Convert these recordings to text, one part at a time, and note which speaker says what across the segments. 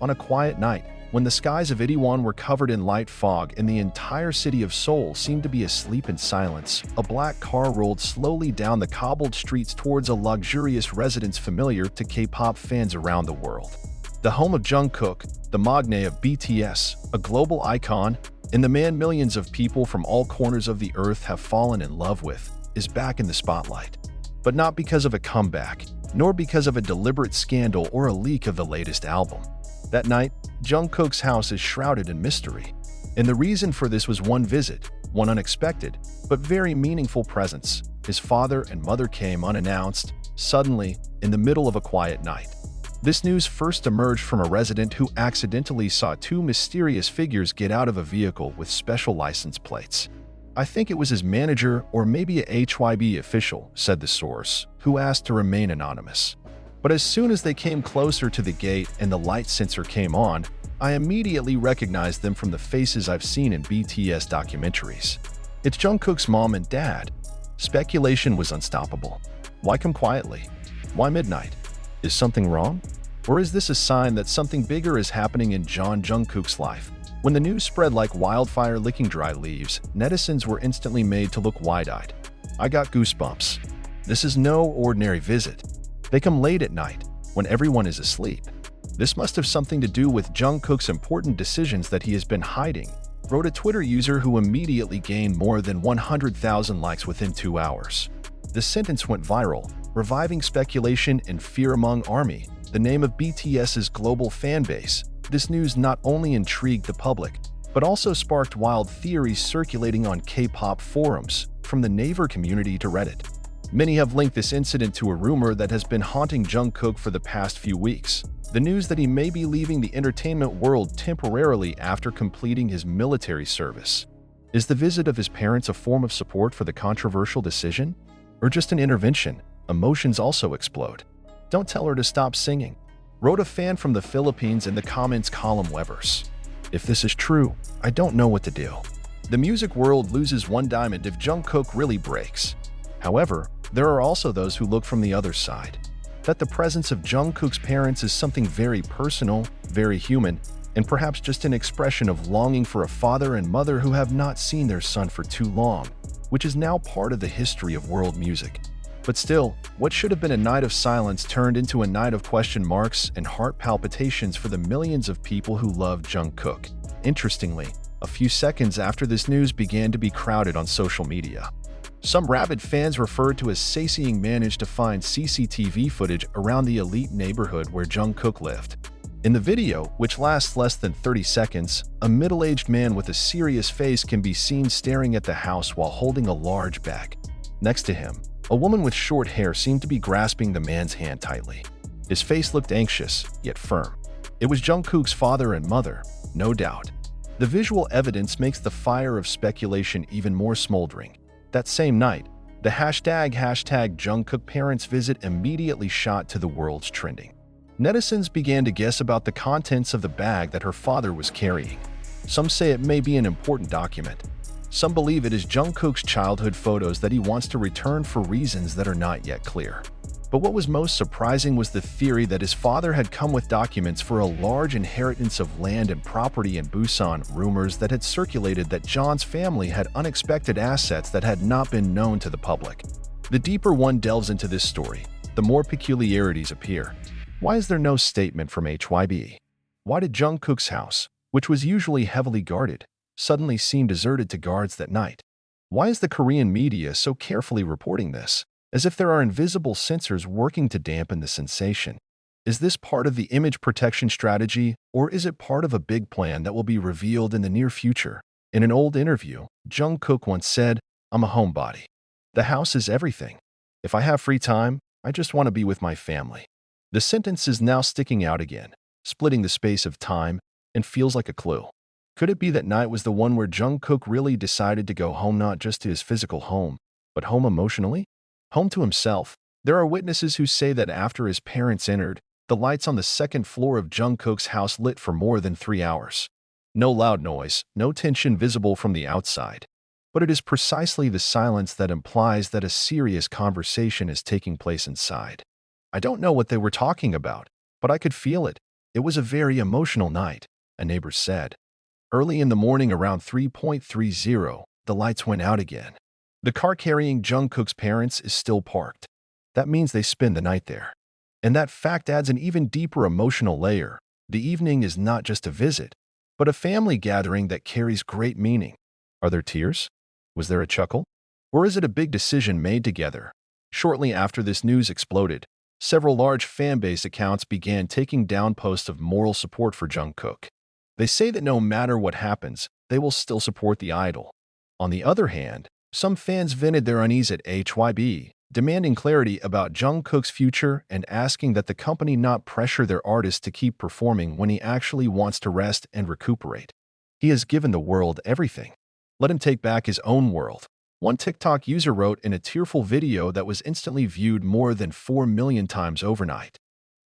Speaker 1: On a quiet night, when the skies of Itaewon were covered in light fog and the entire city of Seoul seemed to be asleep in silence, a black car rolled slowly down the cobbled streets towards a luxurious residence familiar to K-pop fans around the world. The home of Jungkook, the magnate of BTS, a global icon, and the man millions of people from all corners of the earth have fallen in love with, is back in the spotlight. But not because of a comeback, nor because of a deliberate scandal or a leak of the latest album. That night, Jungkook's house is shrouded in mystery. And the reason for this was one visit, one unexpected, but very meaningful presence. His father and mother came unannounced, suddenly, in the middle of a quiet night. This news first emerged from a resident who accidentally saw two mysterious figures get out of a vehicle with special license plates. "I think it was his manager or maybe a HYB official," said the source, who asked to remain anonymous. "But as soon as they came closer to the gate and the light sensor came on, I immediately recognized them from the faces I've seen in BTS documentaries. It's Jungkook's mom and dad." Speculation was unstoppable. Why come quietly? Why midnight? Is something wrong? Or is this a sign that something bigger is happening in Jungkook's life? When the news spread like wildfire licking dry leaves, netizens were instantly made to look wide-eyed. "I got goosebumps. This is no ordinary visit. They come late at night, when everyone is asleep. This must have something to do with Jungkook's important decisions that he has been hiding," wrote a Twitter user who immediately gained more than 100,000 likes within 2 hours. The sentence went viral, reviving speculation and fear among ARMY, the name of BTS's global fanbase. This news not only intrigued the public, but also sparked wild theories circulating on K-pop forums, from the Naver community to Reddit. Many have linked this incident to a rumor that has been haunting Jungkook for the past few weeks: the news that he may be leaving the entertainment world temporarily after completing his military service. Is the visit of his parents a form of support for the controversial decision? Or just an intervention? Emotions also explode. "Don't tell her to stop singing," wrote a fan from the Philippines in the comments column Webers. "If this is true, I don't know what to do." The music world loses one diamond if Jungkook really breaks. However, there are also those who look from the other side, that the presence of Jungkook's parents is something very personal, very human, and perhaps just an expression of longing for a father and mother who have not seen their son for too long, which is now part of the history of world music. But still, what should have been a night of silence turned into a night of question marks and heart palpitations for the millions of people who love Jungkook. Interestingly, a few seconds after this news began to be crowded on social media. Some rabid fans referred to as Saseing managed to find CCTV footage around the elite neighborhood where Jungkook lived. In the video, which lasts less than 30 seconds, a middle-aged man with a serious face can be seen staring at the house while holding a large bag. Next to him, a woman with short hair seemed to be grasping the man's hand tightly. His face looked anxious, yet firm. It was Jungkook's father and mother, no doubt. The visual evidence makes the fire of speculation even more smoldering. That same night, the hashtag Jungkook parents visit immediately shot to the world's trending. Netizens began to guess about the contents of the bag that her father was carrying. Some say it may be an important document. Some believe it is Jungkook's childhood photos that he wants to return for reasons that are not yet clear. But what was most surprising was the theory that his father had come with documents for a large inheritance of land and property in Busan. Rumors that had circulated that John's family had unexpected assets that had not been known to the public. The deeper one delves into this story, the more peculiarities appear. Why is there no statement from HYB? Why did Jungkook's house, which was usually heavily guarded, suddenly seem deserted to guards that night? Why is the Korean media so carefully reporting this, as if there are invisible censors working to dampen the sensation? Is this part of the image protection strategy, or is it part of a big plan that will be revealed in the near future? In an old interview, Jungkook once said, "I'm a homebody. The house is everything. If I have free time, I just want to be with my family." The sentence is now sticking out again, splitting the space of time, and feels like a clue. Could it be that night was the one where Jungkook really decided to go home, not just to his physical home, but home emotionally? Home to himself? There are witnesses who say that after his parents entered, the lights on the second floor of Jungkook's house lit for more than 3 hours. No loud noise, no tension visible from the outside. But it is precisely the silence that implies that a serious conversation is taking place inside. I don't know what they were talking about, but I could feel it. It was a very emotional night, a neighbor said. Early in the morning around 3:30, the lights went out again. The car carrying Jungkook's parents is still parked. That means they spend the night there. And that fact adds an even deeper emotional layer. The evening is not just a visit, but a family gathering that carries great meaning. Are there tears? Was there a chuckle? Or is it a big decision made together? Shortly after this news exploded, several large fanbase accounts began taking down posts of moral support for Jungkook. They say that no matter what happens, they will still support the idol. On the other hand, some fans vented their unease at HYB, demanding clarity about Jungkook's future and asking that the company not pressure their artist to keep performing when he actually wants to rest and recuperate. He has given the world everything. Let him take back his own world. One TikTok user wrote in a tearful video that was instantly viewed more than 4 million times overnight.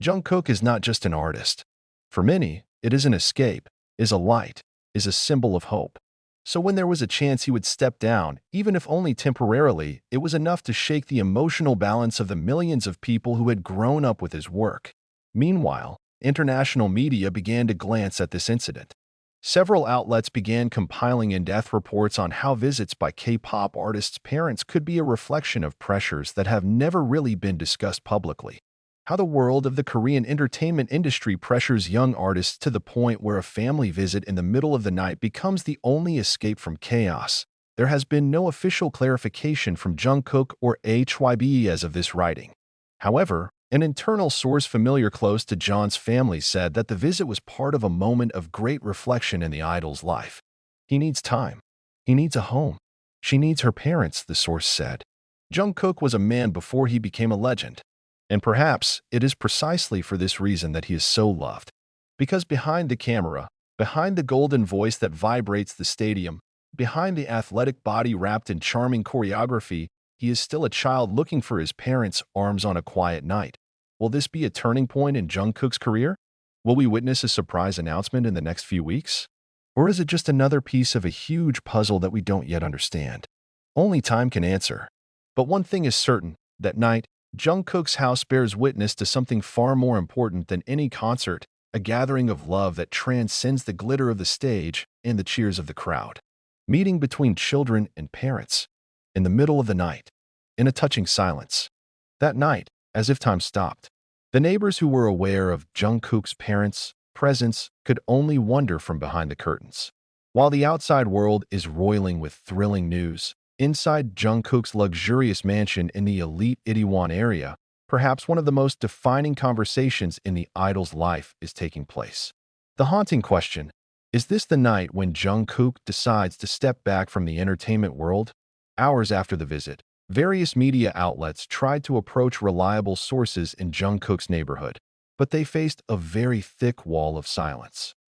Speaker 1: Jungkook is not just an artist. For many, it is an escape, is a light, is a symbol of hope. So when there was a chance he would step down, even if only temporarily, it was enough to shake the emotional balance of the millions of people who had grown up with his work. Meanwhile, international media began to glance at this incident. Several outlets began compiling in-depth reports on how visits by K-pop artists' parents could be a reflection of pressures that have never really been discussed publicly. How the world of the Korean entertainment industry pressures young artists to the point where a family visit in the middle of the night becomes the only escape from chaos. There has been no official clarification from Jungkook or HYB as of this writing. However, an internal source familiar close to John's family said that the visit was part of a moment of great reflection in the idol's life. He needs time. He needs a home. She needs her parents, the source said. Jungkook was a man before he became a legend. And perhaps it is precisely for this reason that he is so loved. Because behind the camera, behind the golden voice that vibrates the stadium, behind the athletic body wrapped in charming choreography, he is still a child looking for his parents' arms on a quiet night. Will this be a turning point in Jungkook's career? Will we witness a surprise announcement in the next few weeks? Or is it just another piece of a huge puzzle that we don't yet understand? Only time can answer. But one thing is certain, that night, Jungkook's house bears witness to something far more important than any concert, a gathering of love that transcends the glitter of the stage and the cheers of the crowd. Meeting between children and parents. In the middle of the night, in a touching silence. That night, as if time stopped, the neighbors who were aware of Jungkook's parents' presence could only wonder from behind the curtains. While the outside world is roiling with thrilling news, inside Jungkook's luxurious mansion in the elite Itaewon area, perhaps one of the most defining conversations in the idol's life is taking place. The haunting question, is this the night when Jungkook decides to step back from the entertainment world? Hours after the visit, various media outlets tried to approach reliable sources in Jungkook's neighborhood, but they faced a very thick wall of silence.